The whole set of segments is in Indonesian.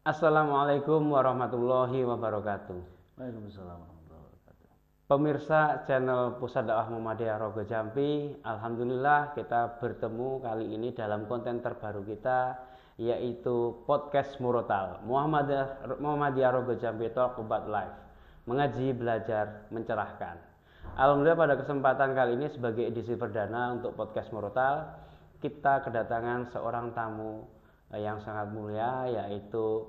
Assalamualaikum warahmatullahi wabarakatuh. Waalaikumsalam warahmatullahi wabarakatuh. Pemirsa channel Pusat Dakwah Muhammadiyah Rogo Jambi, alhamdulillah kita bertemu kali ini dalam konten terbaru kita, yaitu podcast Murotal Muhammadiyah Rogo Jambi Talk About Life, mengaji, belajar, mencerahkan. Alhamdulillah pada kesempatan kali ini sebagai edisi perdana untuk podcast Murotal, kita kedatangan seorang tamu yang sangat mulia, yaitu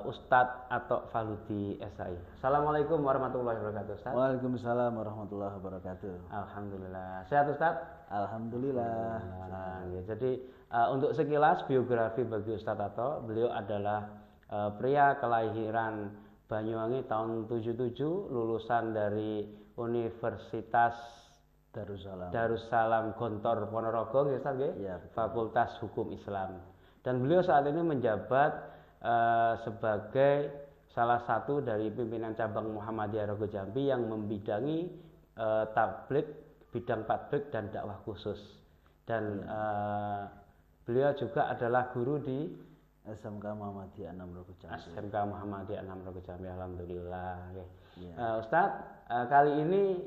Ustadz Atok Faludi SAI. Assalamualaikum warahmatullahi wabarakatuh, Ustadz. Waalaikumsalam warahmatullahi wabarakatuh. Alhamdulillah. Sehat, Ustadz? Alhamdulillah. Ya, jadi untuk sekilas biografi bagi Ustadz Atok, beliau adalah pria kelahiran Banyuwangi tahun 77, lulusan dari Universitas Darussalam Gontor Ponorogo, Ya, Fakultas Hukum Islam. Dan beliau saat ini menjabat sebagai salah satu dari pimpinan cabang Muhammadiyah Rogo Jambi yang membidangi tabligh, bidang tabligh dan dakwah khusus. Dan beliau juga adalah guru di SMK Muhammadiyah 6 Rogo Jambi. SMK Muhammadiyah 6 Rogo Jambi. Alhamdulillah. Ya. Ustadz, kali ini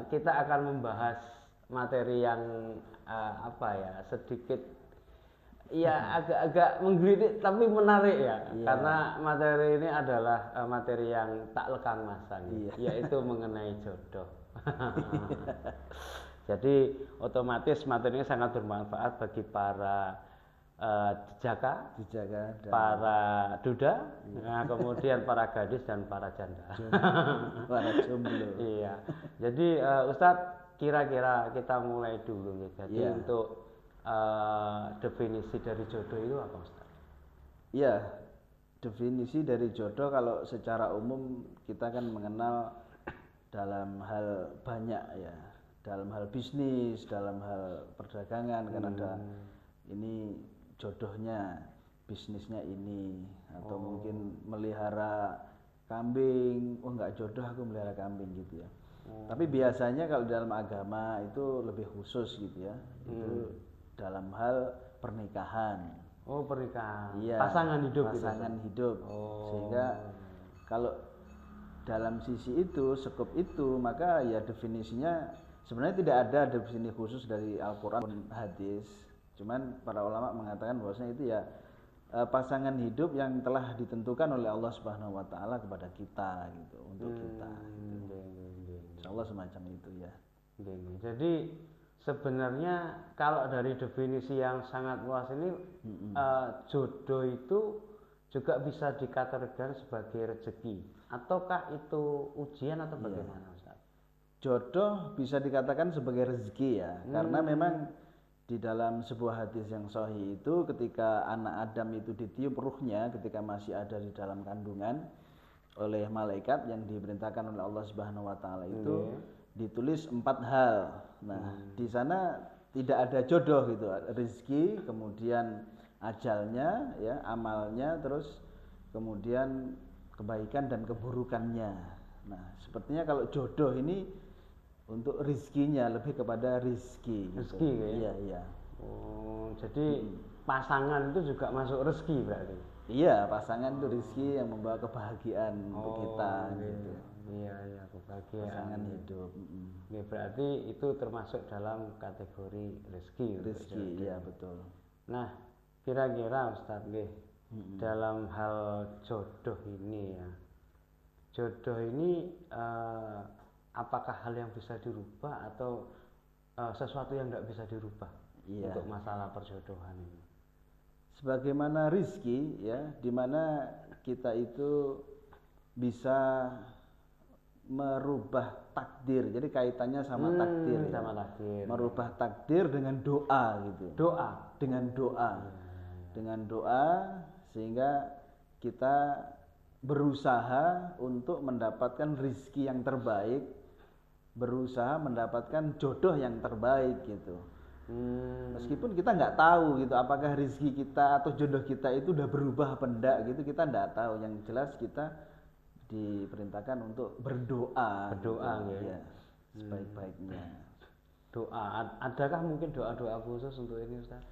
kita akan membahas materi yang sedikit agak menggelitik tapi menarik ya. Karena materi ini adalah materi yang tak lekang masa, yaitu mengenai jodoh. Jadi otomatis materinya sangat bermanfaat bagi para jejaka, para duda, kemudian para gadis dan para janda, para jomblo. Iya. Jadi Ustadz, kira-kira kita mulai dulu nih. Jadi untuk definisi dari jodoh itu apa, Ustaz? Iya, definisi dari jodoh kalau secara umum kita kan mengenal dalam hal banyak ya, dalam hal bisnis, dalam hal perdagangan kan ada ini jodohnya, bisnisnya ini, atau mungkin melihara kambing, enggak jodoh aku melihara kambing gitu ya. Tapi biasanya kalau dalam agama itu lebih khusus gitu ya, itu dalam hal pernikahan. Oh, pernikahan. Iya, pasangan hidup. Pasangan hidup. Sehingga kalau dalam sisi itu, skop itu, maka ya definisinya sebenarnya tidak ada definisi khusus dari Al-Qur'an dan hadis. Cuman para ulama mengatakan bahwasanya itu ya pasangan hidup yang telah ditentukan oleh Allah Subhanahu wa taala kepada kita gitu, untuk kita. Insyaallah semacam itu ya. Jadi sebenarnya kalau dari definisi yang sangat luas ini, jodoh itu juga bisa dikategorikan sebagai rezeki, ataukah itu ujian atau bagaimana, Ustaz? Jodoh bisa dikatakan sebagai rezeki ya, karena memang di dalam sebuah hadis yang sahih itu ketika anak Adam itu ditiup ruhnya ketika masih ada di dalam kandungan oleh malaikat yang diperintahkan oleh Allah Subhanahu wa taala itu ditulis 4 hal. Nah, di sana tidak ada jodoh gitu, rezeki, kemudian ajalnya, ya, amalnya, terus kemudian kebaikan dan keburukannya. Nah, sepertinya kalau jodoh ini untuk rizkinya lebih kepada rizki. Rezeki gitu. Iya. Oh, jadi pasangan itu juga masuk rezeki berarti? Iya, pasangan itu rizki yang membawa kebahagiaan untuk kita gitu. Iya, kebahagiaan. Pasangan hidup. Ya, berarti itu termasuk dalam kategori rezeki. Rezeki, iya betul. Nah, kira-kira Ustadz, dalam hal jodoh ini ya, jodoh ini apakah hal yang bisa dirubah atau sesuatu yang tidak bisa dirubah untuk masalah perjodohan ini? Sebagaimana rizki ya, dimana kita itu bisa merubah takdir, jadi kaitannya sama takdir ya. Sama takdir. Merubah takdir dengan doa gitu. Dengan doa sehingga kita berusaha untuk mendapatkan rizki yang terbaik, berusaha mendapatkan jodoh yang terbaik gitu. Meskipun kita nggak tahu gitu apakah rizki kita atau jodoh kita itu udah berubah apa enggak gitu, kita nggak tahu. Yang jelas kita diperintahkan untuk berdoa gitu, ya, sebaik-baiknya. Doa, adakah mungkin doa-doa khusus untuk ini, Ustaz?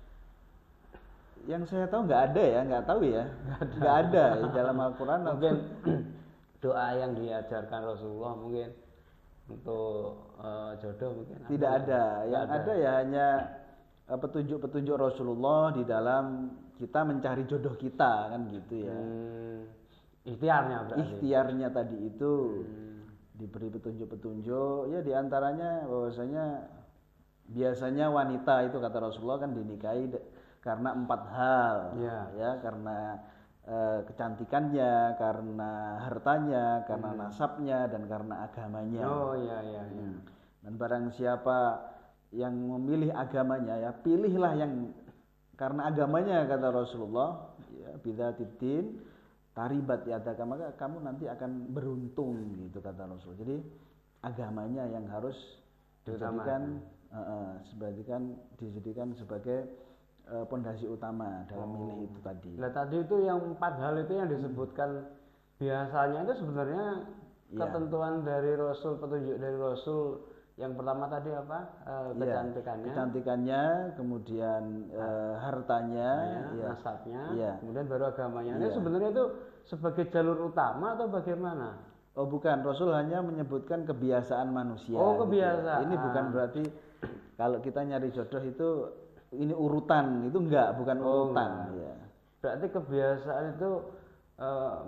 Yang saya tahu nggak ada ya, nggak tahu ya, nggak ada di dalam Al-Quran. Mungkin doa yang diajarkan Rasulullah mungkin untuk jodoh mungkin tidak ada. Yang Nggak ada ya hanya petunjuk-petunjuk Rasulullah di dalam kita mencari jodoh kita kan gitu ya. Ikhtiarnya berarti. Ikhtiarnya tadi itu diberi petunjuk-petunjuk ya, diantaranya bahwasanya biasanya wanita itu kata Rasulullah kan dinikahi karena 4 hal ya, karena kecantikannya, karena hartanya, karena nasabnya, dan karena agamanya. Oh iya. Dan barang siapa yang memilih agamanya ya, pilihlah yang karena agamanya kata Rasulullah ya, bidzatiddin taribat yadaka, maka kamu nanti akan beruntung gitu kata Rasul. Jadi agamanya yang harus dijadikan sebagai pondasi utama dalam milih itu tadi. Nah tadi itu yang 4 hal itu yang disebutkan biasanya itu sebenarnya ketentuan dari Rasul, petunjuk dari Rasul. Yang pertama tadi apa? Kecantikannya, kemudian hartanya, nasabnya, kemudian baru agamanya. Ini sebenarnya itu sebagai jalur utama atau bagaimana? Oh bukan, Rasul hanya menyebutkan kebiasaan manusia. Oh kebiasaan. Ini bukan berarti kalau kita nyari jodoh itu ini urutan, itu bukan urutan. Ya. Berarti kebiasaan itu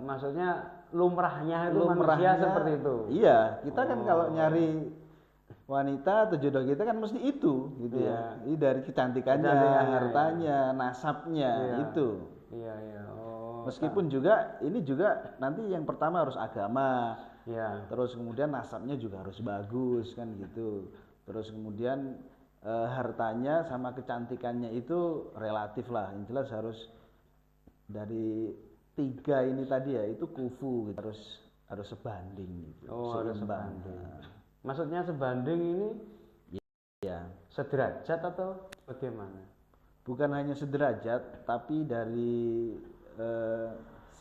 maksudnya lumrahnya manusia seperti itu. Iya, kita kan kalau nyari wanita atau jodoh kita kan mesti itu gitu ya. Ini dari kecantikannya, hartanya, nasabnya itu. Iya. Meskipun juga ini juga nanti yang pertama harus agama. Terus kemudian nasabnya juga harus bagus kan gitu. Terus kemudian hartanya sama kecantikannya itu relatif lah. Yang jelas harus dari 3 ini tadi ya, itu kufu gitu. Harus sebanding gitu. Harus sebanding. Maksudnya sebanding ini sederajat atau bagaimana? Bukan hanya sederajat, tapi dari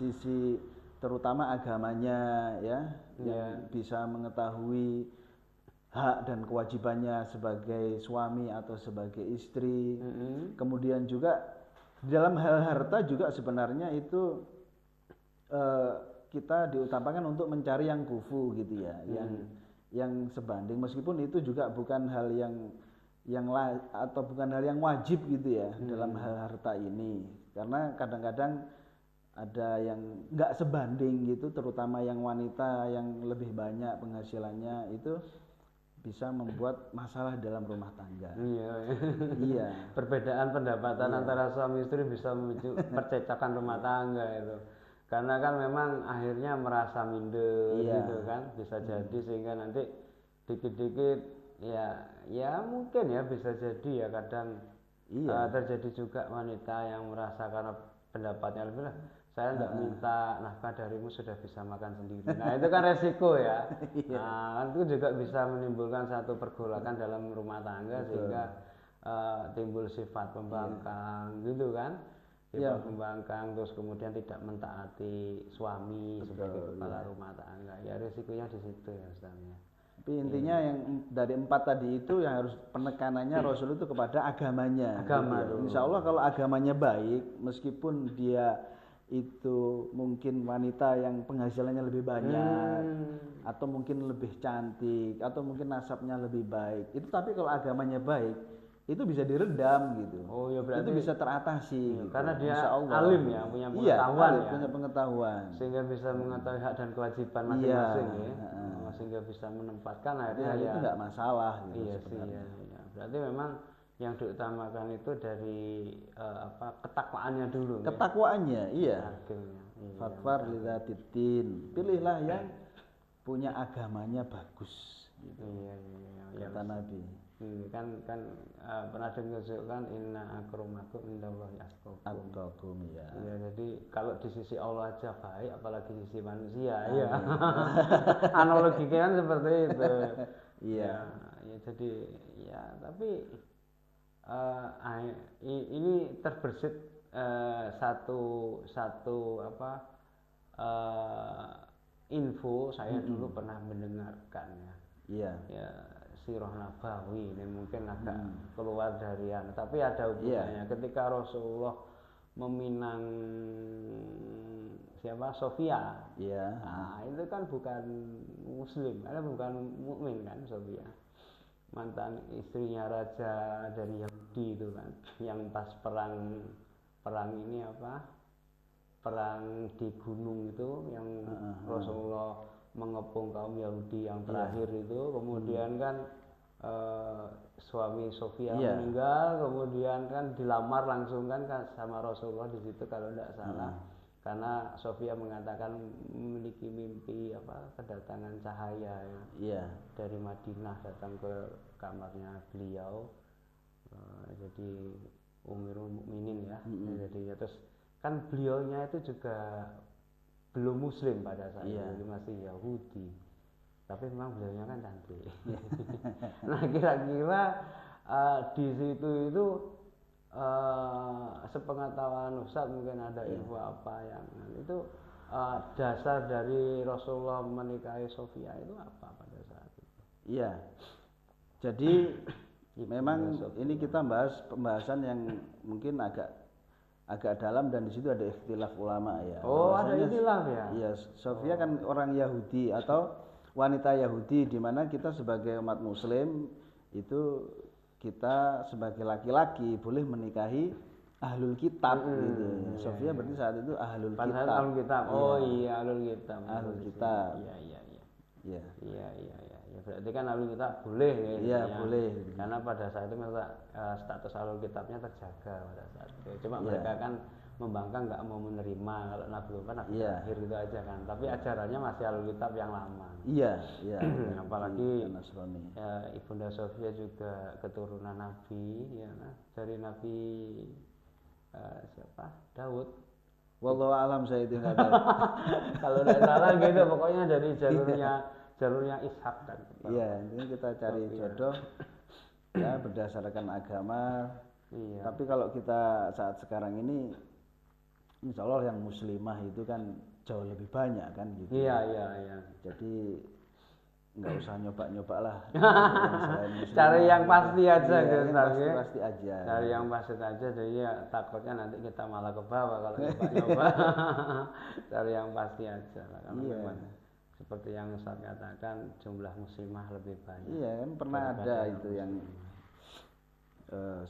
sisi terutama agamanya ya, yang bisa mengetahui hak dan kewajibannya sebagai suami atau sebagai istri. Kemudian juga dalam hal harta juga sebenarnya itu kita diutamakan untuk mencari yang kufu gitu ya, yang sebanding, meskipun itu juga bukan hal atau bukan hal yang wajib gitu ya dalam hal harta ini, karena kadang-kadang ada yang nggak sebanding gitu, terutama yang wanita yang lebih banyak penghasilannya itu bisa membuat masalah dalam rumah tangga. Iya. Perbedaan pendapatan antara suami istri bisa memicu percekapan rumah tangga itu. Karena kan memang akhirnya merasa minder gitu kan, bisa jadi sehingga nanti dikit-dikit ya mungkin ya bisa jadi ya kadang terjadi juga wanita yang merasa karena pendapatnya lebih lah, saya tidak minta nafkah darimu, sudah bisa makan sendiri. Nah itu kan resiko ya. Nah itu juga bisa menimbulkan satu pergolakan dalam rumah tangga. Betul. Sehingga timbul sifat pembangkang gitu kan, sifat pembangkang, terus kemudian tidak mentaati suami sebagai kepala rumah tangga. Ya resikonya di situ ya Ustaz. Tapi intinya yang dari 4 tadi itu yang harus penekanannya Rasul itu kepada agamanya. Insya Allah kalau agamanya baik, meskipun dia itu mungkin wanita yang penghasilannya lebih banyak, atau mungkin lebih cantik, atau mungkin nasabnya lebih baik, itu tapi kalau agamanya baik itu bisa diredam gitu. Berarti itu bisa teratasi gitu. Karena dia alim ya, punya pengetahuan punya pengetahuan, sehingga bisa mengetahui hak dan kewajiban masing-masing sehingga bisa menempatkan akhirnya itu nggak masalah gitu. Berarti memang yang diutamakan itu dari ketakwaannya dulu. Ketakwaannya, Fatfar lidzatiddin. Pilihlah yang punya agamanya bagus. Gitu. Kata Nabi. Kan pernah ditunjukkan inna akramakum indallahi atqakum. Ya, jadi kalau di sisi Allah aja baik, apalagi di sisi manusia. Analoginya kan seperti itu. Jadi tapi ini terbersit satu info saya dulu pernah mendengarkan Sirah Nabawi, ini mungkin agak keluar dari tapi ada hubungannya. Ketika Rasulullah meminang siapa Sofia. Iya. Nah, itu kan bukan muslim, karena bukan mukmin kan Sofia. Mantan istrinya raja dari Yahudi itu kan, yang pas perang ini apa? Perang di gunung itu yang Rasulullah mengepung kaum Yahudi yang terakhir itu, kemudian kan suami Sofia meninggal, kemudian kan dilamar langsung kan sama Rasulullah di situ kalau tidak salah, karena Sofia mengatakan memiliki mimpi apa kedatangan cahaya ya, dari Madinah datang ke kamarnya beliau, jadi Umirul Mukminin ya, jadi terus kan beliaunya itu juga belum muslim pada saat itu, jadi masih Yahudi. Tapi memang beliaunya kan cantik. Nah kira-kira di situ itu sepengetahuan Ustaz mungkin ada info apa yang itu dasar dari Rasulullah menikahi Sofia itu apa pada saat itu? Iya. Jadi memang ini kita bahas pembahasan yang mungkin agak dalam dan di situ ada ikhtilaf ulama ya. Oh, ada ikhtilaf ya? Iya, Sofia kan orang Yahudi atau wanita Yahudi, di mana kita sebagai umat muslim itu kita sebagai laki-laki boleh menikahi ahlul kitab gitu. Sofia berarti saat itu ahlul kitab. Ahlul kitab. Oh iya, ahlul kitab. Ahlul kitab. Iya. Iya. Ya, berarti kan ahlul kitab boleh ya. Iya, boleh. Karena pada saat itu status ahlul kitabnya terjaga pada saat itu. Cuma mereka kan membangkang nggak mau menerima kalau Nabi Muhammad Nabi akhir gitu aja kan. Tapi ajarannya masih ahlul kitab yang lama. Iya. Apalagi Ibunda Sofia juga keturunan Nabi ya, dari Nabi siapa? Daud. Wallahu alam, saya itu nggak tahu. Kalau tidak salah gitu, pokoknya dari jalurnya Ishak kan. Iya, ini kita cari jodoh ya berdasarkan agama. Iya. Tapi kalau kita saat sekarang ini, insya Allah yang muslimah itu kan jauh lebih banyak kan gitu. Iya. Jadi nggak usah nyoba-nyoba lah. Cari yang pasti aja gitu. Pasti aja. Cari yang pasti aja, jadi ya takutnya nanti kita malah ke bawah kalau nyoba-nyoba. Cari yang pasti aja lah. Karena memang seperti yang Ustaz katakan jumlah muslimah lebih banyak. Iya kan pernah ada itu yang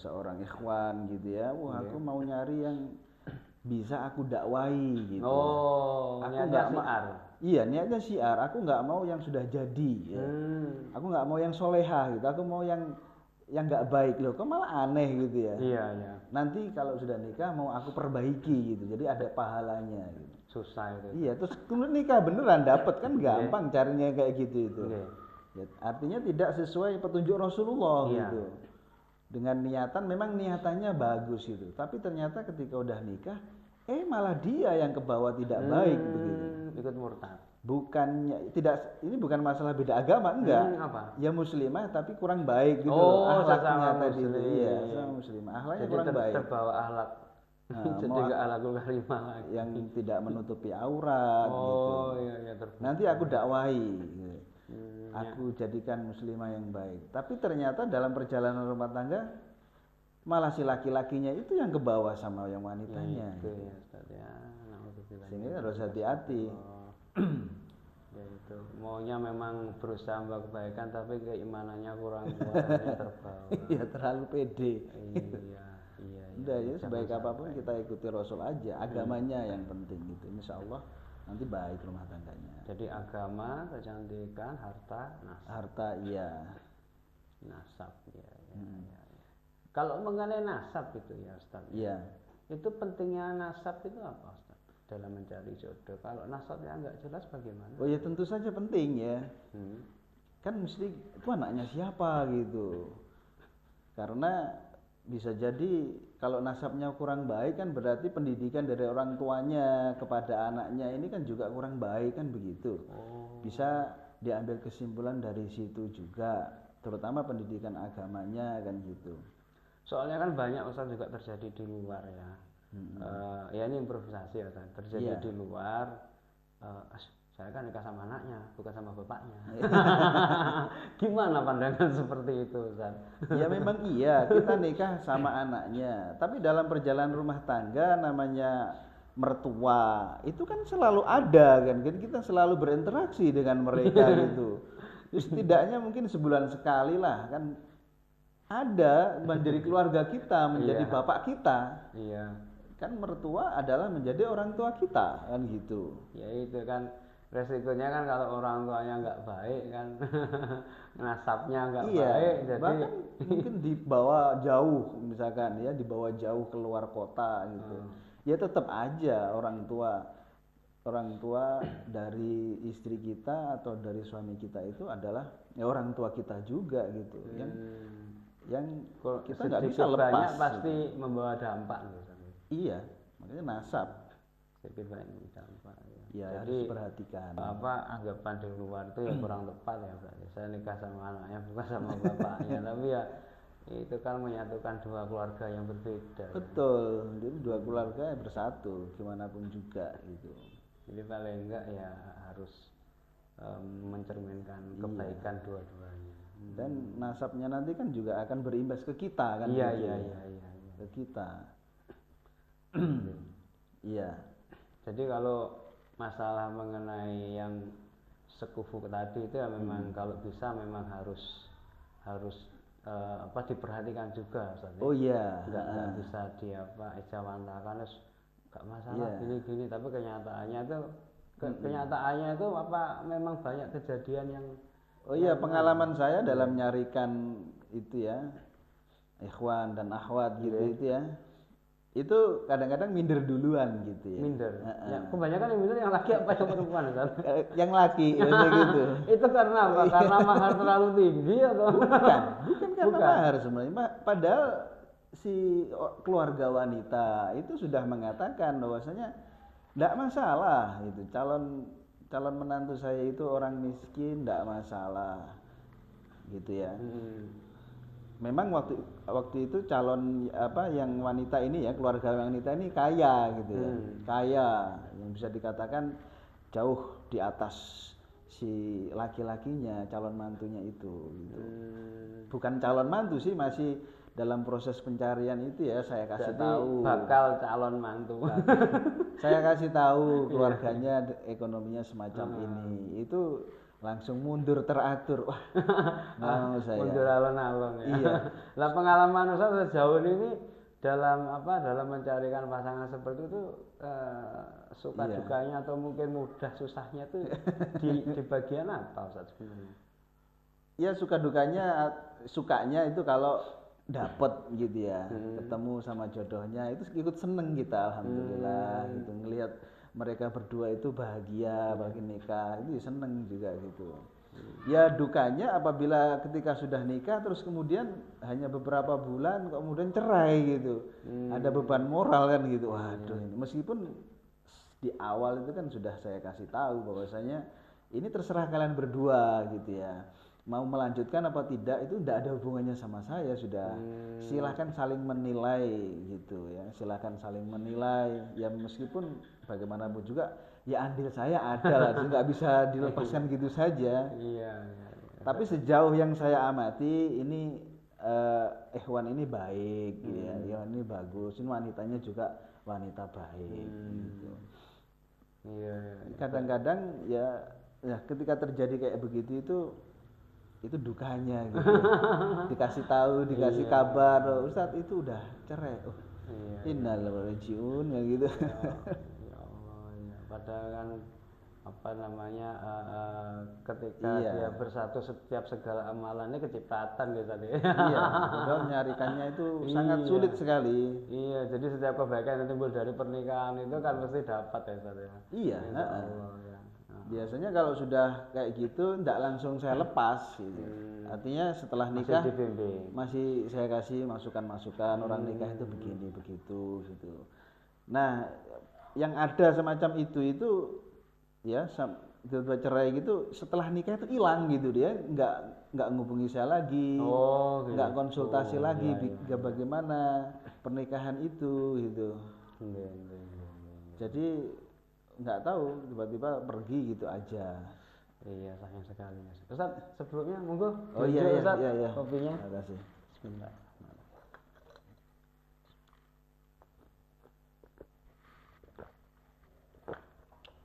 seorang ikhwan gitu ya. Aku mau nyari yang bisa aku dakwai gitu. Oh, aku nggak syiar. Iya, niatnya syiar. Aku nggak mau yang sudah jadi. Ya. Aku nggak mau yang soleha gitu. Aku mau yang nggak baik loh. Kok malah aneh gitu ya. Iya. Nanti kalau sudah nikah mau aku perbaiki gitu. Jadi ada pahalanya. Gitu. Susah itu. Iya, terus kemudian nikah beneran dapat kan gampang carinya kayak gitu itu. Ya, artinya tidak sesuai petunjuk Rasulullah gitu. Dengan niatan, memang niatannya bagus gitu. Tapi ternyata ketika udah nikah, malah dia yang ke bawah tidak baik begitu. Ikut murtad. Bukannya ini bukan masalah beda agama, enggak. Apa? Ya muslimah tapi kurang baik gitu. Akhlaknya tadi itu. Iya, sama muslimah. Akhlaknya kurang baik. Terbawa akhlak. Jadi enggak akhlakul karimah lagi. Yang tidak menutupi aurat gitu. Iya, nanti aku dakwai gitu. Aku jadikan muslimah yang baik. Tapi ternyata dalam perjalanan rumah tangga malah si laki-lakinya itu yang ke bawah sama yang wanitanya. Sehingga harus hati-hati. Ya itu. Maunya memang berusaha membuat kebaikan tapi keimanannya kurang kuat, terbawa. Iya, terlalu pede. Iya. Udah ya, sebaik apapun kita ikuti Rasul aja. Agamanya yang penting gitu. Insya Allah nanti baik rumah tangganya. Jadi agama, kecantikan, harta, nasab. Harta iya. Nasab ya. Kalau mengenai nasab itu ya Ustaz. Iya. Itu pentingnya nasab itu apa Ustaz? Dalam mencari jodoh. Kalau nasabnya nggak jelas bagaimana? Oh ya tentu saja penting ya. Kan mesti itu anaknya siapa gitu. Karena bisa jadi kalau nasabnya kurang baik kan berarti pendidikan dari orang tuanya kepada anaknya ini kan juga kurang baik kan begitu. Bisa diambil kesimpulan dari situ juga, terutama pendidikan agamanya kan gitu. Soalnya kan banyak Ustaz juga terjadi di luar ya. Ya ini improvisasi ya Ustaz. Terjadi di luar. saya kan nikah sama anaknya, bukan sama bapaknya. Gimana pandangan seperti itu, Ustaz? Ya memang iya, kita nikah sama anaknya. Tapi dalam perjalanan rumah tangga namanya mertua, itu kan selalu ada kan. Jadi kita selalu berinteraksi dengan mereka gitu. Jadi setidaknya mungkin sebulan sekali lah kan ada menjadi keluarga kita, menjadi Iya. bapak kita. Iya. Kan mertua adalah menjadi orang tua kita kan gitu. Ya itu kan resikonya kan kalau orang tuanya nggak baik kan, nasabnya nggak Iya, baik, jadi bahkan mungkin dibawa jauh misalkan ya, dibawa jauh keluar kota gitu. Ya tetap aja orang tua dari istri kita atau dari suami kita itu adalah ya orang tua kita juga gitu. Yang kalau kita nggak bisa sedikit lepas. banyak pasti membawa dampak gitu. Iya, makanya nasab. Sedikit banyak dampak. Ya Jadi harus perhatikan. apa anggapan di luar itu ya kurang tepat ya berarti. Saya nikah sama anaknya bukan sama bapaknya, tapi ya itu kan menyatukan dua keluarga yang berbeda. Betul, jadi dua keluarga yang bersatu gimana pun juga gitu. Jadi paling enggak ya harus mencerminkan kebaikan dua-duanya. Dan nasabnya nanti kan juga akan berimbas ke kita kan. Iya, gitu iya, ya. iya, iya. Ke kita. Iya. Jadi kalau masalah mengenai yang sekufu tadi itu ya memang kalau bisa memang harus apa diperhatikan juga, Ustaz. Oh iya. Nggak bisa di apa ejawantakan terus nggak masalah gini-gini, tapi kenyataannya itu apa memang banyak kejadian yang Oh iya, pengalaman saya dalam nyarikan itu ya, ikhwan dan akhwat gitu itu ya. Itu kadang-kadang minder duluan gitu ya. minder. Ya, kebanyakan yang minder yang laki apa yang perempuan, Ustaz? Yang laki gitu. Itu karena apa? Karena mahar terlalu tinggi atau? Bukan karena mahar sebenarnya. Padahal si keluarga wanita itu sudah mengatakan bahwasanya tidak masalah itu calon menantu saya itu orang miskin, tidak masalah gitu ya. Memang waktu itu calon apa yang wanita ini ya, keluarga wanita ini kaya gitu ya. Kaya yang bisa dikatakan jauh di atas si laki-lakinya, calon mantunya itu gitu. Bukan calon mantu sih, masih dalam proses pencarian itu ya, saya kasih tahu. Bakal calon mantu. Saya kasih tahu keluarganya ekonominya semacam ini. Itu langsung mundur teratur. Wah, mau saya. Mundur alon-alon ya. Iya. Lah pengalaman Ustaz sejauh ini dalam mencarikan pasangan seperti itu suka dukanya atau mungkin mudah susahnya itu di bagian apa Ustaz sebenarnya? Ya suka dukanya, sukanya itu kalau dapat gitu ya, ketemu sama jodohnya itu ikut seneng kita, alhamdulillah gitu, ngelihat mereka berdua itu bahagia bagi nikah itu seneng juga gitu. Ya dukanya apabila ketika sudah nikah terus kemudian hanya beberapa bulan kemudian cerai gitu, ada beban moral kan gitu. Waduh, meskipun di awal itu kan sudah saya kasih tahu bahwasanya ini terserah kalian berdua gitu ya, mau melanjutkan apa tidak itu tidak ada hubungannya sama saya, sudah silahkan saling menilai gitu ya, silahkan saling menilai ya, meskipun bagaimanapun juga ya andil saya ada lah, nggak bisa dilepaskan gitu saja. Iya. Tapi sejauh yang saya amati ini ikhwan ini baik ya, ini bagus, ini wanitanya juga wanita baik gitu. Iya. Kadang-kadang ya ketika terjadi kayak begitu itu dukanya gitu. Dikasih tahu, dikasih kabar, Ustadz itu udah cerai. Oh, innalillahi rajiun ya gitu. Ya Allah, ya. Padahal kan apa namanya ketika dia bersatu setiap segala amalannya kecipratan gitu tadi. Iya, padahal nyarikannya itu sangat sulit sekali. Iya, jadi setiap kebaikan yang timbul dari pernikahan itu kan pasti dapat ya Ustaz ya. Iya, Allah, ya. Biasanya kalau sudah kayak gitu tidak langsung saya lepas gitu. Artinya setelah nikah masih saya kasih masukan-masukan, orang nikah itu begini begitu gitu. Nah, yang ada semacam itu ya tiba-tiba cerai gitu, setelah nikah itu hilang gitu, dia nggak ngubungi saya lagi, nggak konsultasi lagi bagaimana pernikahan itu gitu. Jadi nggak tahu tiba-tiba pergi gitu aja. Iya, sayang sekali Mas. Ustaz, sebelumnya monggo. Oh iya, Ustaz, iya. kopinya. Terima kasih. Bismillah.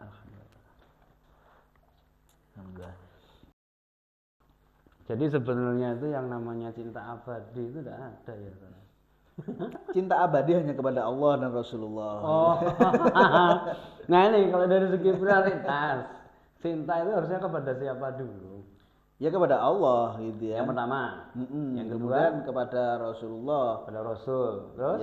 Alhamdulillah. Jadi sebenarnya itu yang namanya cinta abadi itu tidak ada ya. Cinta abadi hanya kepada Allah dan Rasulullah. Oh. Nah ini kalau dari segi prioritas, cinta itu harusnya kepada siapa dulu? Ya kepada Allah gitu ya. Yang pertama. Yang kedua kemudian kepada Rasulullah. kepada Rasul. Terus?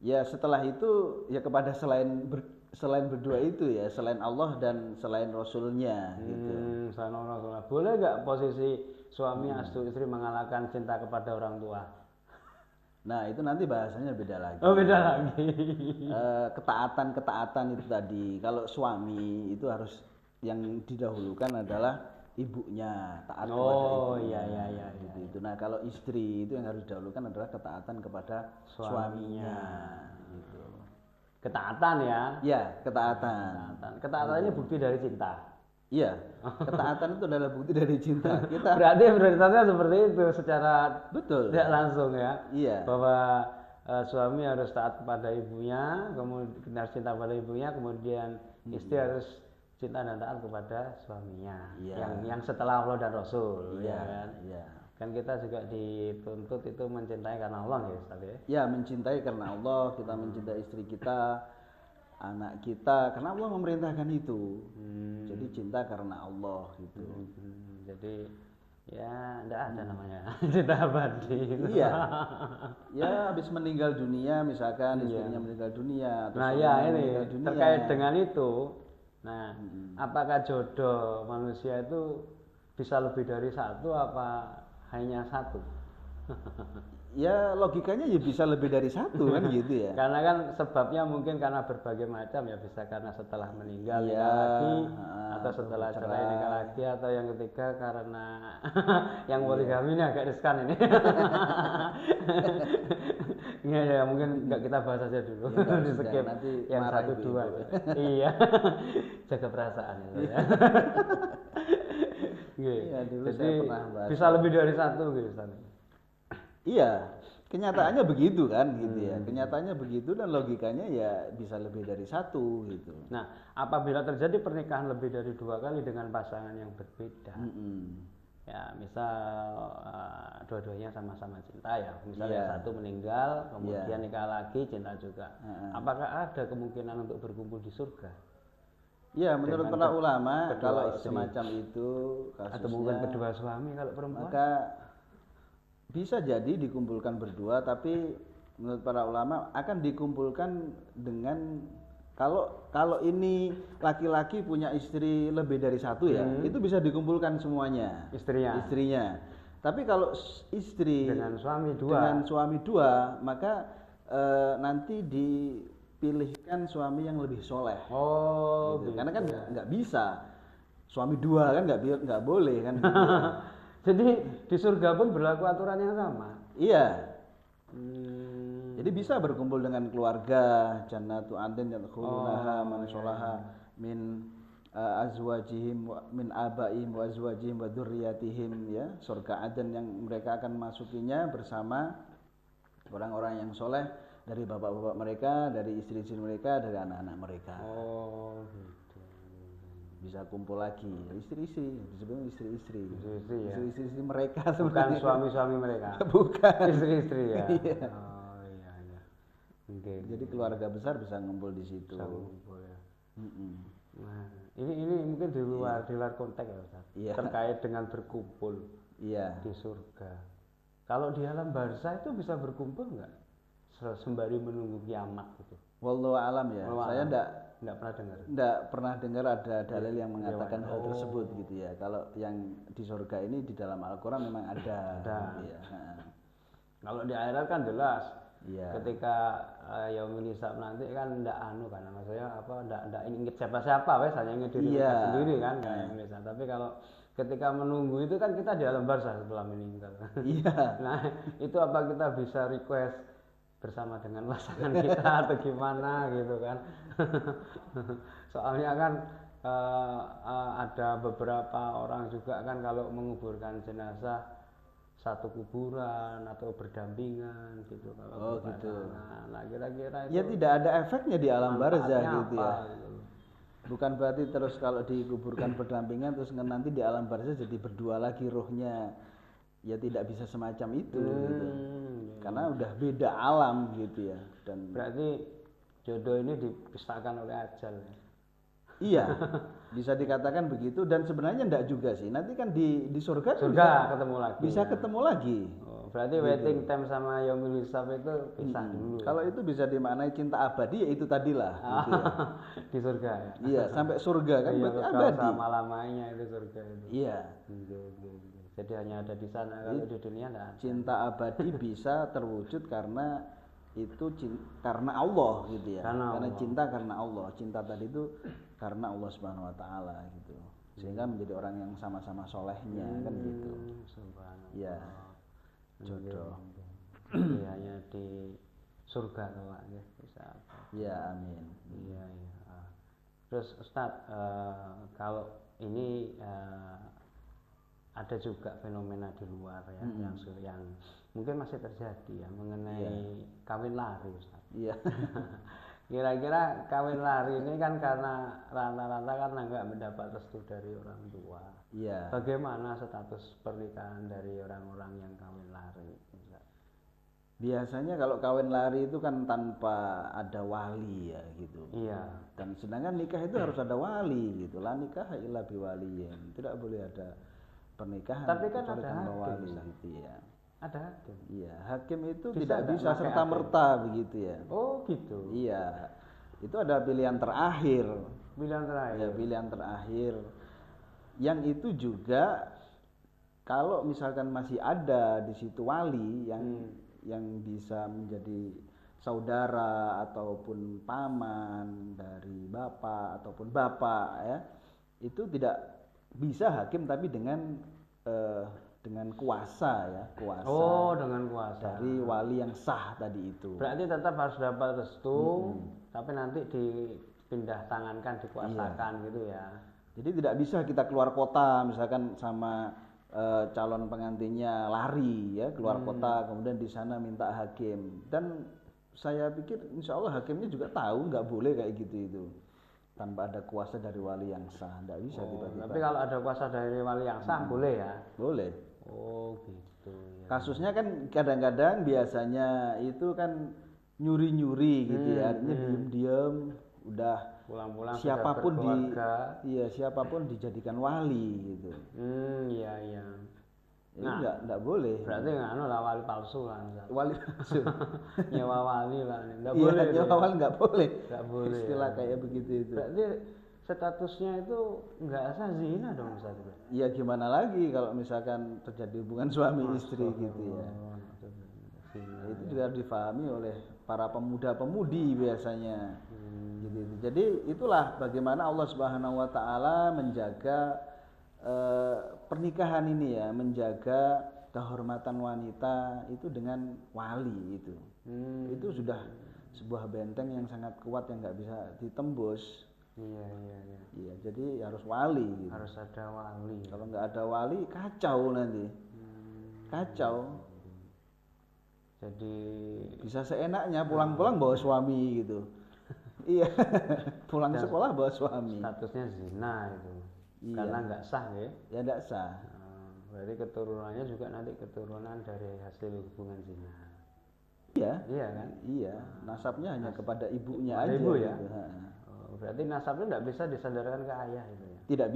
Ya setelah itu ya kepada selain berdua itu ya, selain Allah dan selain Rasulnya gitu. Selain Rasulullah. Boleh nggak posisi suami istri mengalahkan cinta kepada orang tua? Nah itu nanti bahasanya beda lagi. Oh beda lagi. Ketaatan itu tadi. Kalau suami itu harus yang didahulukan adalah ibunya, taat kepada ibunya. Iya. Gitu. Nah kalau istri itu yang harus didahulukan adalah ketaatan kepada suaminya. Gitu. Ketaatan ya? Ya ketaatan. Ketaatannya bukti dari cinta. Iya, ketaatan itu adalah bukti dari cinta. Kita berarti prioritasnya seperti itu secara betul tidak langsung ya. Iya. Bahwa suami harus taat kepada ibunya, kemudian harus cinta pada ibunya, kemudian istri harus cinta dan taat kepada suaminya. Iya. Yang setelah Allah dan Rasul. Iya. Ya kan? Iya. Kan kita juga dituntut itu mencintai karena Allah ya Ustaz ya. Ya mencintai karena Allah, kita mencintai istri kita, anak kita, karena Allah memerintahkan itu. Jadi cinta karena Allah gitu. Jadi ya enggak ada namanya cinta abadi. Iya. Ya habis meninggal dunia misalkan istrinya meninggal dunia atau nah ya ini meninggal dunia. Terkait dengan itu. Nah, apakah jodoh manusia itu bisa lebih dari satu apa hanya satu? Ya logikanya ya bisa lebih dari satu kan gitu ya. Karena kan sebabnya mungkin karena berbagai macam ya, bisa karena setelah meninggal nikah lagi, atau setelah cerai nikah lagi, atau yang ketiga karena yang poligami ini agak riskan ini. Ya mungkin nggak kita bahas aja dulu. Di skip nanti yang marah 1 2. ibu-ibu. Iya. Jaga perasaan ya. Iya, dulu jadi saya pernah bahas. bisa lebih dari satu gitu Ustaz. Iya, kenyataannya begitu kan gitu ya. Kenyataannya begitu dan logikanya ya bisa lebih dari satu gitu. Nah, apabila terjadi pernikahan lebih dari 2 kali dengan pasangan yang berbeda, ya misal dua-duanya sama-sama cinta ya, misalnya satu meninggal, kemudian nikah lagi, cinta juga. Apakah ada kemungkinan untuk berkumpul di surga? Ya, menurut para ulama kalau semacam itu kasusnya, atau mungkin kedua suami kalau perempuan, maka bisa jadi dikumpulkan berdua, tapi menurut para ulama akan dikumpulkan dengan kalau ini laki-laki punya istri lebih dari satu ya, itu bisa dikumpulkan semuanya istrinya. Tapi kalau istri dengan suami dua, maka nanti dipilihkan suami yang lebih soleh. Gitu. Karena kan nggak bisa suami 2 kan nggak boleh kan. Gitu. Jadi di surga pun berlaku aturan yang sama. Iya. Jadi bisa berkumpul dengan keluarga, jannatu adn yadkhulunaha man sholaha min azwajihim min abaihim wa azwajihim wa dzurriyyatihim ya, surga Aden yang mereka akan masukinya bersama orang-orang yang soleh dari bapak-bapak mereka, dari istri-istri mereka, dari anak-anak mereka. Oh, gitu. Bisa kumpul lagi istri-istri, disebut istri-istri ya. Istri-istri mereka bukan suami-suami mereka. Bukan istri-istri ya. Iya. Oh iya. Okay. Jadi keluarga besar bisa ngumpul di situ. Bisa ngumpul ya. Nah, ini mungkin di luar konteks ya Ustaz. Terkait dengan berkumpul di surga. Kalau di alam barzah itu bisa berkumpul nggak? Sembari menunggu kiamat gitu. Wallahu alam ya. Saya enggak pernah dengar ada dalil yang mengatakan hal tersebut gitu ya. Kalau yang di surga ini di dalam Al-Qur'an memang ada. Gitu ya. Kalau di akhirat kan jelas. Iya. Ketika yaumul hisab nanti kan enggak maksudnya enggak inget siapa-siapa wes, hanya inget diri kita sendiri kan kayak Tapi kalau ketika menunggu itu kan kita di alam barzah setelah meninggal. Iya. Nah, itu apa kita bisa request bersama dengan pasangan kita atau gimana gitu kan. Soalnya kan ada beberapa orang juga kan kalau menguburkan jenazah satu kuburan atau berdampingan gitu kalau gitu. Nah, kira-kira Ya itu tidak ada efeknya di alam barzah manfaatnya gitu apa ya. gitu. Bukan berarti terus kalau dikuburkan berdampingan terus nanti di alam barzah jadi berdua lagi rohnya. Ya tidak bisa semacam itu gitu. Karena udah beda alam gitu ya. Dan Berarti jodoh ini dipisahkan oleh ajal ya. iya, bisa dikatakan begitu dan sebenarnya enggak juga sih. Nanti kan di surga kan Ketemu lagi. bisa ya. ketemu lagi. Oh, berarti waiting time sama yaumul hisab itu pisah dulu. Kalau itu bisa dimaknai cinta abadi ya itu tadilah gitu ya. Di surga ya. Iya, sampai surga kan Iya, berarti kalau abadi. selama-lamanya itu surga itu. Iya. Oke. Jadi hanya ada di sana, kalau di dunia enggak ada. Cinta abadi bisa terwujud karena itu karena Allah gitu ya. Karena Allah. Cinta karena Allah. Cinta tadi itu karena Allah Subhanahu wa taala gitu. Sehingga menjadi orang yang sama-sama solehnya kan gitu. Subhanallah. Iya. Jodoh. Jadi hanya di surga kelak ya bisa apa. Iya, amin. Iya. Terus Ustadz, kalau ini ada juga fenomena di luar ya yang mungkin masih terjadi ya mengenai kawin lari Ustaz. Iya. Kira-kira kawin lari ini kan karena rata-rata kan nggak mendapat restu dari orang tua. Iya. Bagaimana status pernikahan dari orang-orang yang kawin lari Ustaz? Biasanya kalau kawin lari itu kan tanpa ada wali ya gitu. Iya. Dan sedangkan nikah itu harus ada wali gitu. La nikah illa biwaliyin. Tidak boleh ada pernikahan tapi kan kecuali ada tanpa hakim, wali Ustaz. gitu ya. Ada hakim. Iya, hakim itu Bisa tidak nggak bisa pakai serta merta begitu ya. Oh gitu. Iya. Itu ada pilihan terakhir. Pilihan terakhir. Ya, pilihan terakhir. Yang itu juga kalau misalkan masih ada di situ wali yang bisa menjadi saudara ataupun paman dari bapak ataupun bapak ya, itu tidak bisa hakim tapi dengan kuasa ya, kuasa. Oh, dengan kuasa. Dari wali yang sah tadi itu. Berarti tetap harus dapat restu, tapi nanti dipindah tangankan, dikuasakan gitu ya. Jadi tidak bisa kita keluar kota misalkan sama calon pengantinnya lari ya keluar kota kemudian di sana minta hakim. Dan saya pikir insya Allah hakimnya juga tahu nggak boleh kayak gitu itu. Tanpa ada kuasa dari wali yang sah, tidak bisa tiba-tiba. Tapi kalau ada kuasa dari wali yang sah boleh ya? Boleh. Oh gitu ya. Kasusnya kan kadang-kadang biasanya itu kan nyuri-nyuri gitu ya, artinya diem-diem udah Pulang-pulang siapapun sudah siapapun dijadikan wali gitu. Iya. Ini enggak boleh. Berarti nganu lah wali palsu lah. Wali palsu. Nyewa wali lah. Enggak Iya, boleh. nyewa wali enggak boleh. Enggak boleh. Istilah kayak begitu itu. Berarti statusnya itu enggak asal zina dong Ustaz. Iya gimana lagi kalau misalkan terjadi hubungan suami istri gitu ya. Itu juga harus difahami oleh para pemuda-pemudi biasanya. Gitu. Jadi itulah bagaimana Allah Subhanahu wa taala menjaga pernikahan ini ya, menjaga kehormatan wanita itu dengan wali itu. Itu sudah sebuah benteng yang sangat kuat yang nggak bisa ditembus. Iya, jadi harus wali. Gitu. Harus ada wali. Kalau nggak ada wali kacau nanti. Kacau. Jadi bisa seenaknya pulang-pulang bawa suami gitu. Iya, pulang sekolah bawa suami. Statusnya zina itu. Iya. Karena nggak sah ya. Ya nggak sah. Berarti keturunannya juga nanti keturunan dari hasil hubungan zina. Iya kan? Iya, nasabnya hanya kepada ibunya aja. Ibu ya. Gitu. Berarti nasabnya nggak bisa disandarkan ke ayah itu ya. Tidak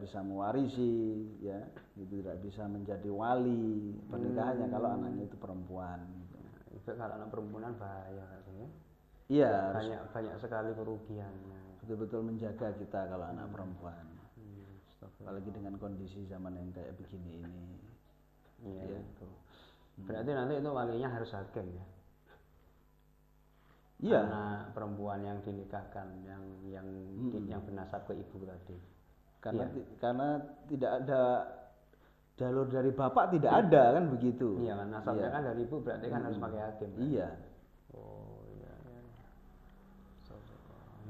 bisa mewarisi, ya, itu tidak bisa menjadi wali pernikahannya kalau anaknya itu perempuan. Gitu. Itu kalau anak perempuan bahaya katanya. Iya. Banyak sekali kerugiannya. Betul-betul menjaga kita kalau anak perempuan. Apalagi dengan kondisi zaman yang kayak begini ini. Iya itu. Berarti nanti itu walinya harus hakim ya. Iya. Anak perempuan yang dinikahkan yang bernasab ke ibu tadi. Karena tidak ada jalur dari bapak tidak ada kan begitu. Iya kan, asalnya kan dari ibu berarti kan harus pakai hakim. Kan? Iya. Oh iya.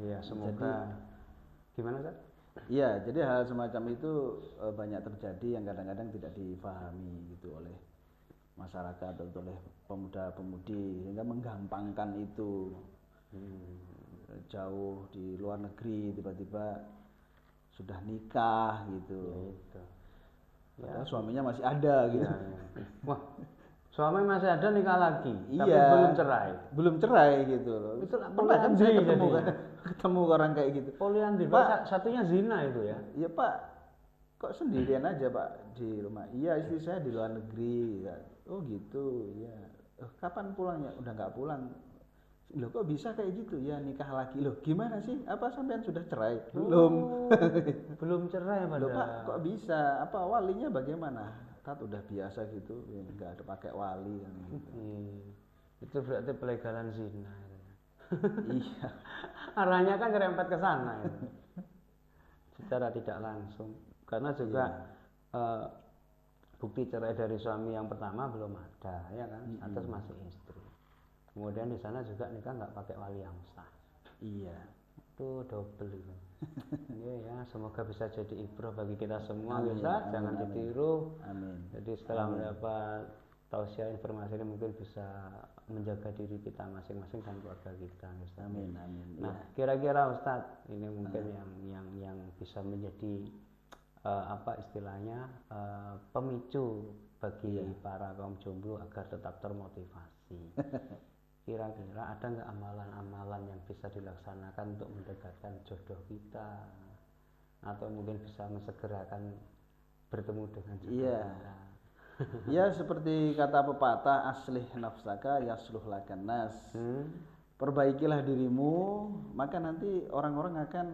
Iya semoga. Gimana Ustaz? Iya, jadi hal semacam itu banyak terjadi yang kadang-kadang tidak difahami gitu oleh masyarakat atau oleh pemuda-pemudi sehingga menggampangkan itu. Jauh di luar negeri tiba-tiba sudah nikah gitu. Gitu. Padahal suaminya masih ada gitu. Iya. Wah, suami masih ada nikah lagi, tapi Iya. belum cerai. Belum cerai gitu loh. Itu Pernah kan saya poliandri ketemu jadinya. ketemu orang kayak gitu. Poliandri, Pak. Pak, satunya zina itu ya. Iya Pak, kok sendirian aja Pak di rumah? Iya istri saya di luar negeri. Oh gitu, ya. Kapan pulangnya? Udah nggak pulang. Loh kok bisa kayak gitu? Ya nikah lagi. Loh gimana sih? Apa sampean sudah cerai? Belum. Belum cerai Loh Pak, padahal. kok bisa? Apa walinya bagaimana? Tat udah biasa gitu, ya, nggak ada pakai wali kan gitu. Itu berarti pelegalan zina. Iya. Arahnya kan nyerempet ke sana ya. Secara tidak langsung. Karena juga bukti cerai dari suami yang pertama belum ada, ya kan? Atas masih istri. Kemudian di sana juga nikah nggak pakai wali yang sah. Iya. Itu double itu. Iya ya, semoga bisa jadi ibrah bagi kita semua, Amin, bisa amin, jangan amin. ditiru. Amin. Jadi setelah mendapat tausiah informasi ini mungkin bisa menjaga diri kita masing-masing dan keluarga kita. Ustaz. Amin, amin. Nah, Iya. kira-kira Ustadz ini mungkin yang bisa menjadi apa istilahnya pemicu bagi para kaum jomblo agar tetap termotivasi. Kira-kira ada nggak amalan-amalan yang bisa dilaksanakan untuk mendekatkan jodoh kita, atau mungkin bisa mensegerakan bertemu dengan jodoh Iya. kita? Ya seperti kata pepatah aslih nafsaka yasluh lakan nas. Perbaikilah dirimu, maka nanti orang-orang akan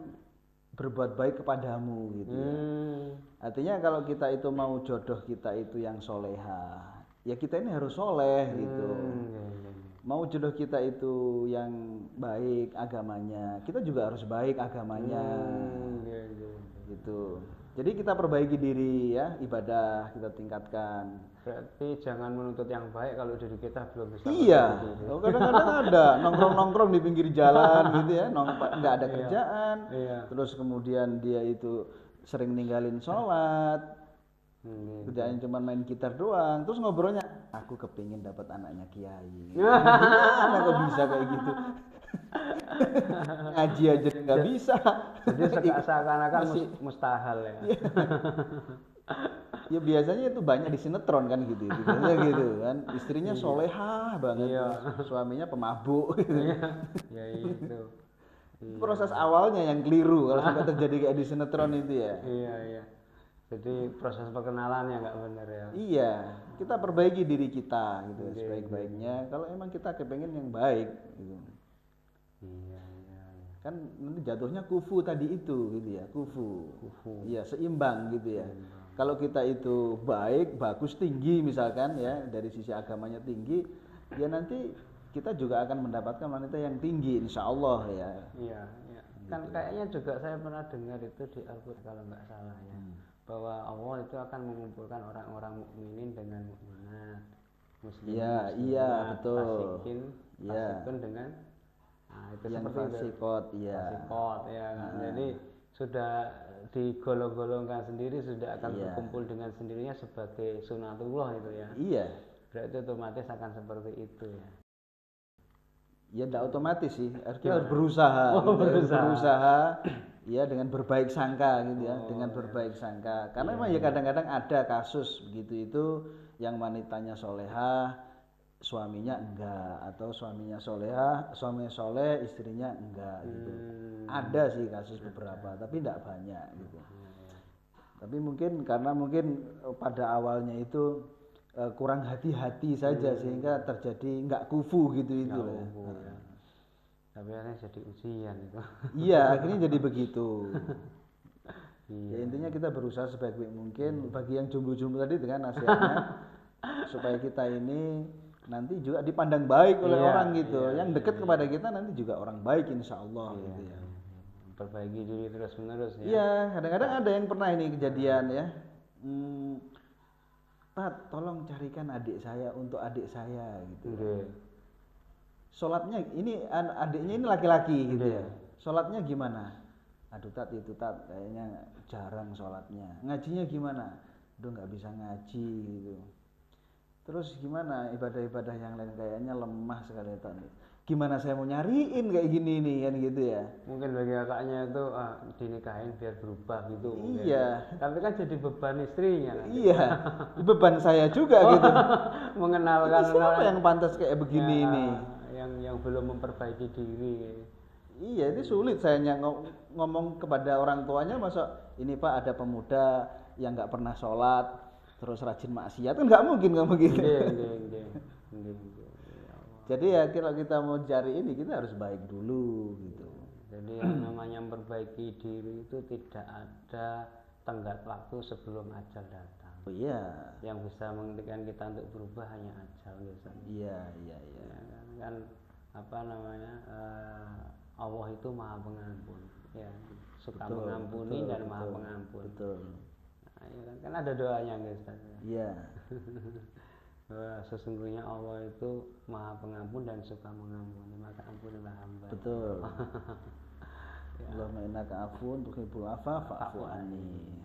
berbuat baik kepadamu gitu ya. Artinya kalau kita itu mau jodoh kita itu yang soleha, ya kita ini harus soleh gitu. Mau jodoh kita itu yang baik agamanya, kita juga harus baik agamanya. Gitu. Jadi kita perbaiki diri ya, ibadah kita tingkatkan. Berarti jangan menuntut yang baik kalau diri kita belum bisa. Iya, perbaiki diri. kadang-kadang ada nongkrong-nongkrong di pinggir jalan gitu ya, nggak ada kerjaan. Iya. Terus kemudian dia itu sering ninggalin sholat, kerjaan cuma main gitar doang. Terus ngobrolnya, aku kepingin dapat anaknya kiai. Gimana kok bisa kayak gitu? Ngaji aja nggak bisa. Jadi seakan-akan mustahil ya. Ya biasanya itu banyak di sinetron kan gitu, biasanya gitu kan, istrinya solehah banget, suaminya pemabuk. Ya itu. Proses awalnya yang keliru kalau sampai terjadi kayak di sinetron itu ya. Iya. Jadi proses perkenalannya nggak benar ya. Iya, kita perbaiki diri kita gitu sebaik-baiknya. Kalau emang kita kepengen yang baik gitu. Iya. Kan nanti jatuhnya kufu tadi itu gitu ya, kufu. Iya, seimbang gitu ya. Kalau kita itu baik, bagus, tinggi misalkan ya, dari sisi agamanya tinggi, ya nanti kita juga akan mendapatkan wanita yang tinggi insya Allah ya. Iya. Kan kayaknya juga saya pernah dengar itu di Al-Qur'an kalau nggak salah ya, bahwa Allah itu akan mengumpulkan orang-orang mukminin dengan mukminat, muslimin, Iya, betul. fasikun dengan itu yang seperti fasikot, iya. Fasikot ya kan. Jadi sudah digolong-golongkan sendiri, sudah akan berkumpul dengan sendirinya sebagai sunatullah itu ya. Iya. Berarti otomatis akan seperti itu ya. Ya tidak otomatis sih, kita harus berusaha. Berusaha ya dengan berbaik sangka gitu ya, dengan berbaik sangka. Karena memang ya kadang-kadang ada kasus begitu itu yang wanitanya solehah, suaminya enggak, atau suaminya soleha, suaminya soleh, istrinya enggak gitu. Ada sih kasus beberapa, tapi tidak banyak gitu. Tapi mungkin karena pada awalnya itu kurang hati-hati saja sehingga terjadi enggak kufu gitu itu ya. Tapi akhirnya jadi ujian itu. Iya, akhirnya jadi begitu. Ya intinya kita berusaha sebaik mungkin bagi yang jomblo-jomblo tadi dengan nasihatnya supaya kita ini nanti juga dipandang baik oleh orang gitu. Yang dekat kepada kita nanti juga orang baik insya Allah gitu ya. Perbaiki diri terus menerus ya. Iya, kadang-kadang ada yang pernah ini kejadian ya. Tat, tolong carikan adik saya untuk adik saya gitu. Nggih. Sholatnya ini adiknya ini laki-laki gitu Nggih. ya. Sholatnya gimana? Aduh Tat, itu Tat kayaknya jarang sholatnya. Ngajinya gimana? Aduh nggak bisa ngaji gitu. Terus gimana ibadah-ibadah yang lain, kayaknya lemah sekali Tat. Gimana saya mau nyariin kayak gini nih kan gitu ya. Mungkin bagi kakaknya itu dinikahin biar berubah gitu mungkin. Iya. Tapi kan jadi beban istrinya nanti. Iya, beban saya juga gitu. Mengenalkan Ini siapa yang pantas kayak begini ya, nih? yang belum memperbaiki diri. Iya, itu sulit saya ngomong kepada orang tuanya, masa ini Pak ada pemuda yang nggak pernah sholat terus rajin maksiat, kan nggak mungkin kamu gitu. Nggih. Jadi ya kalau kita mau cari ini kita harus baik dulu gitu. Jadi yang namanya memperbaiki diri itu tidak ada tenggat waktu sebelum ajal datang. Oh iya. Yang bisa menghentikan kita untuk berubah hanya ajal biasanya. Iya. Ya, kan apa namanya Allah itu Maha Pengampun, ya suka mengampuni dan Maha Pengampun. Betul. Nah, ya kan ada doanya guys. Iya. Sesungguhnya Allah itu Maha Pengampun dan suka mengampuni, maka ampunilah hamba. Betul. Allahumma innaka afuwun tuhibbul afwa fa'fu anni.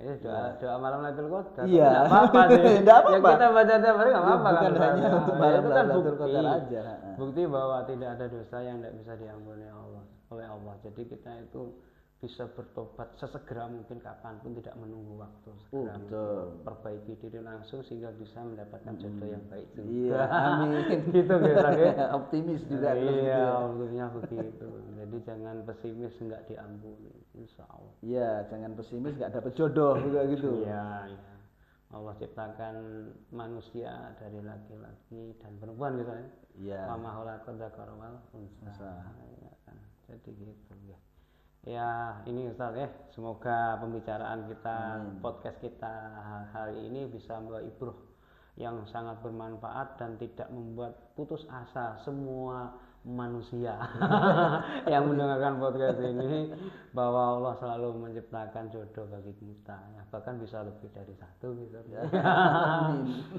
Ya, doa malam Lailatul Qadar. Iya. Enggak apa-apa sih. Enggak apa-apa. Yang kita baca tiap hari enggak apa-apa bukan kan. hanya untuk malam itu kan Lailatul bukti. Qadar aja. Bukti bahwa tidak ada dosa yang tidak bisa diampuni oleh Allah. Jadi kita itu bisa bertobat sesegera mungkin, kapanpun, tidak menunggu waktu. Segera perbaiki diri langsung sehingga bisa mendapatkan jodoh yang baik juga. Iya, amin. Gitu ya. Optimis juga. Iya, untungnya begitu. Jadi jangan pesimis nggak diampuni, insya Allah. Iya, jangan pesimis nggak dapat jodoh juga gitu. Iya. Allah ciptakan manusia dari laki-laki dan perempuan gitu ya. Iya. Wa ma khalaqal dzakara wal unsa. Jadi gitu ya. Ya ini Ustaz ya, semoga pembicaraan kita, podcast kita hari ini bisa membawa ibrah yang sangat bermanfaat dan tidak membuat putus asa semua manusia yang mendengarkan podcast ini, bahwa Allah selalu menciptakan jodoh bagi kita ya, bahkan bisa lebih dari satu gitu ya.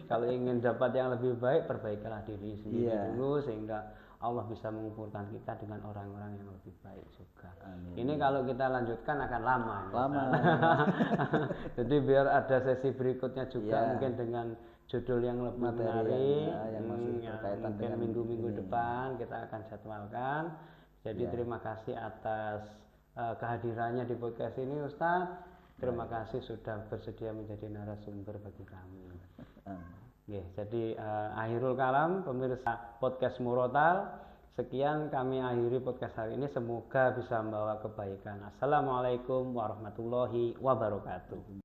Kalau ingin dapat yang lebih baik, perbaikilah diri sendiri dulu sehingga Allah bisa mengumpulkan kita dengan orang-orang yang lebih baik juga. Amin. Ini kalau kita lanjutkan akan lama. Jadi biar ada sesi berikutnya juga mungkin dengan judul yang lebih menarik, yang masih berkaitan mungkin minggu-minggu depan kita akan jadwalkan. Jadi terima kasih atas kehadirannya di podcast ini Ustaz. Terima kasih sudah bersedia menjadi narasumber bagi kami. Jadi akhirul kalam pemirsa podcast Murotal. Sekian kami akhiri podcast hari ini, semoga bisa membawa kebaikan. Assalamualaikum warahmatullahi wabarakatuh.